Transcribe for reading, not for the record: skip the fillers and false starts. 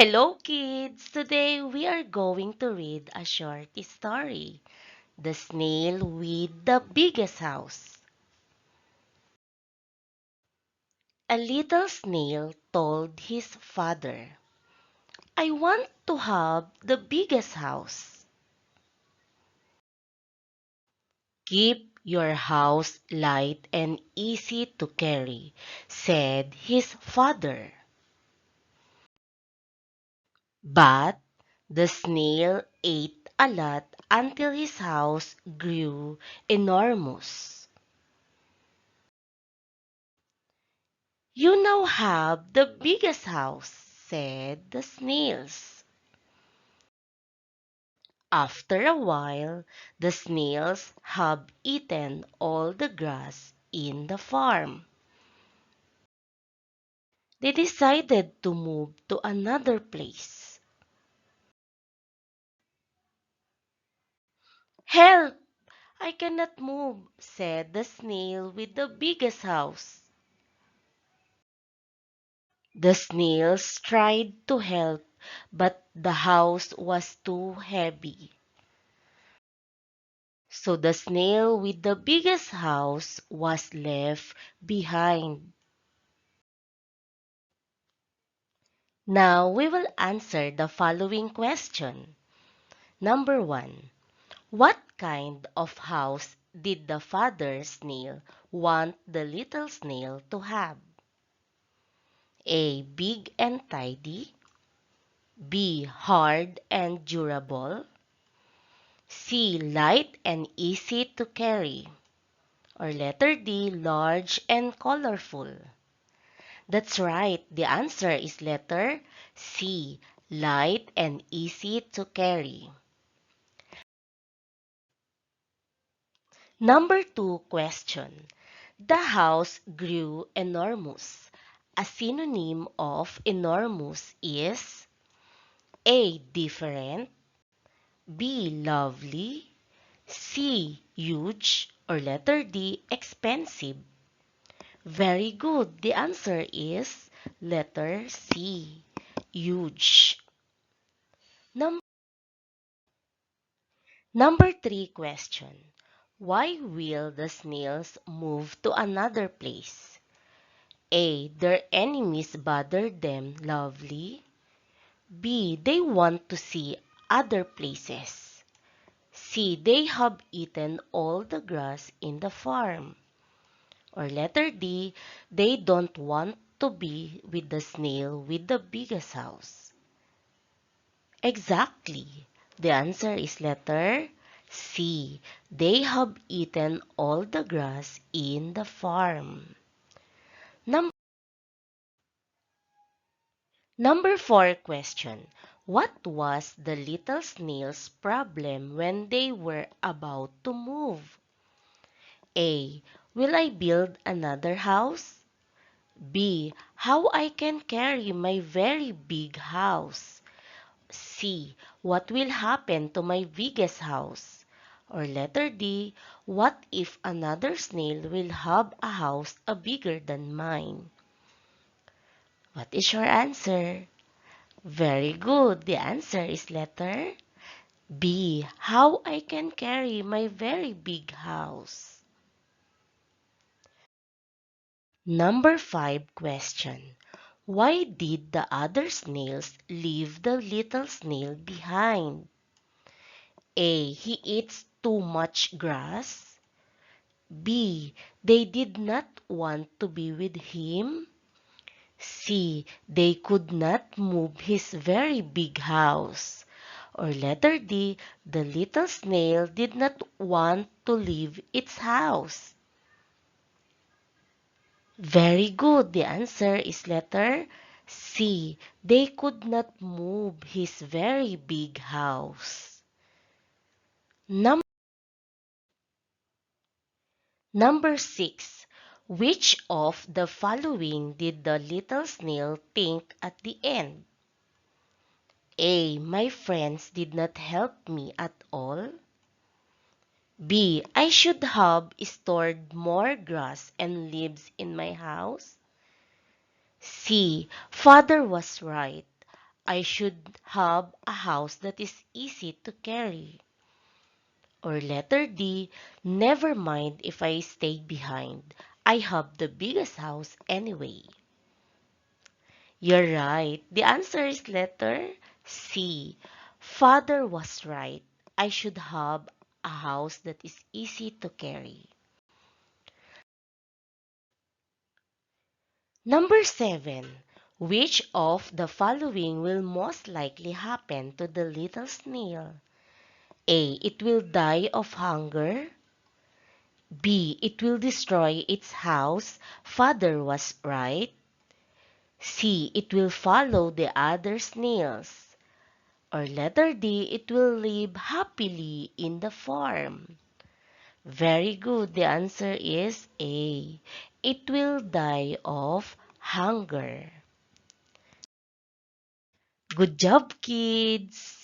Hello, kids! Today we are going to read a short story, The Snail with the Biggest House. A little snail told his father, I want to have the biggest house. Keep your house light and easy to carry, said his father. But the snail ate a lot until his house grew enormous. You now have the biggest house, said the snails. After a while, the snails have eaten all the grass in the farm. They decided to move to another place. Help! I cannot move, said the snail with the biggest house. The snails tried to help, but the house was too heavy. So the snail with the biggest house was left behind. Now we will answer the following question. Number 1. What kind of house did the father snail want the little snail to have? A. Big and tidy. B. Hard and durable. C. Light and easy to carry. Or letter D. Large and colorful. That's right. The answer is letter C. Light and easy to carry. Number 2 question. The house grew enormous. A synonym of enormous is A. Different. B. Lovely. C. Huge. Or letter D. Expensive. Very good. The answer is letter C. Huge. Num- Number 3 question. Why will the snails move to another place? A. Their enemies bother them lovely. B. They want to see other places. C. They have eaten all the grass in the farm. Or letter D. They don't want to be with the snail with the biggest house. Exactly. The answer is letter C. They have eaten all the grass in the farm. Num- Number 4 question. What was the little snail's problem when they were about to move? A. Will I build another house? B. How I can carry my very big house? C. What will happen to my biggest house? Or letter D. What if another snail will have a house bigger than mine? What is your answer? Very good. The answer is letter B. How I can carry my very big house. Number 5 question. Why did the other snails leave the little snail behind? A. He eats too much grass. B. They did not want to be with him. C. They could not move his very big house. Or letter D. The little snail did not want to leave its house. Very good. The answer is letter C. They could not move his very big house. Number 6. Which of the following did the little snail think at the end? A. My friends did not help me at all. B. I should have stored more grass and leaves in my house. C. Father was right. I should have a house that is easy to carry. Or letter D, never mind if I stay behind. I have the biggest house anyway. You're right. The answer is letter C. Father was right. I should have a house that is easy to carry. Number 7. Which of the following will most likely happen to the little snail? A. It will die of hunger. B. It will destroy its house. Father was right. C. It will follow the other snails. Or letter D. It will live happily in the farm. Very good. The answer is A. It will die of hunger. Good job, kids!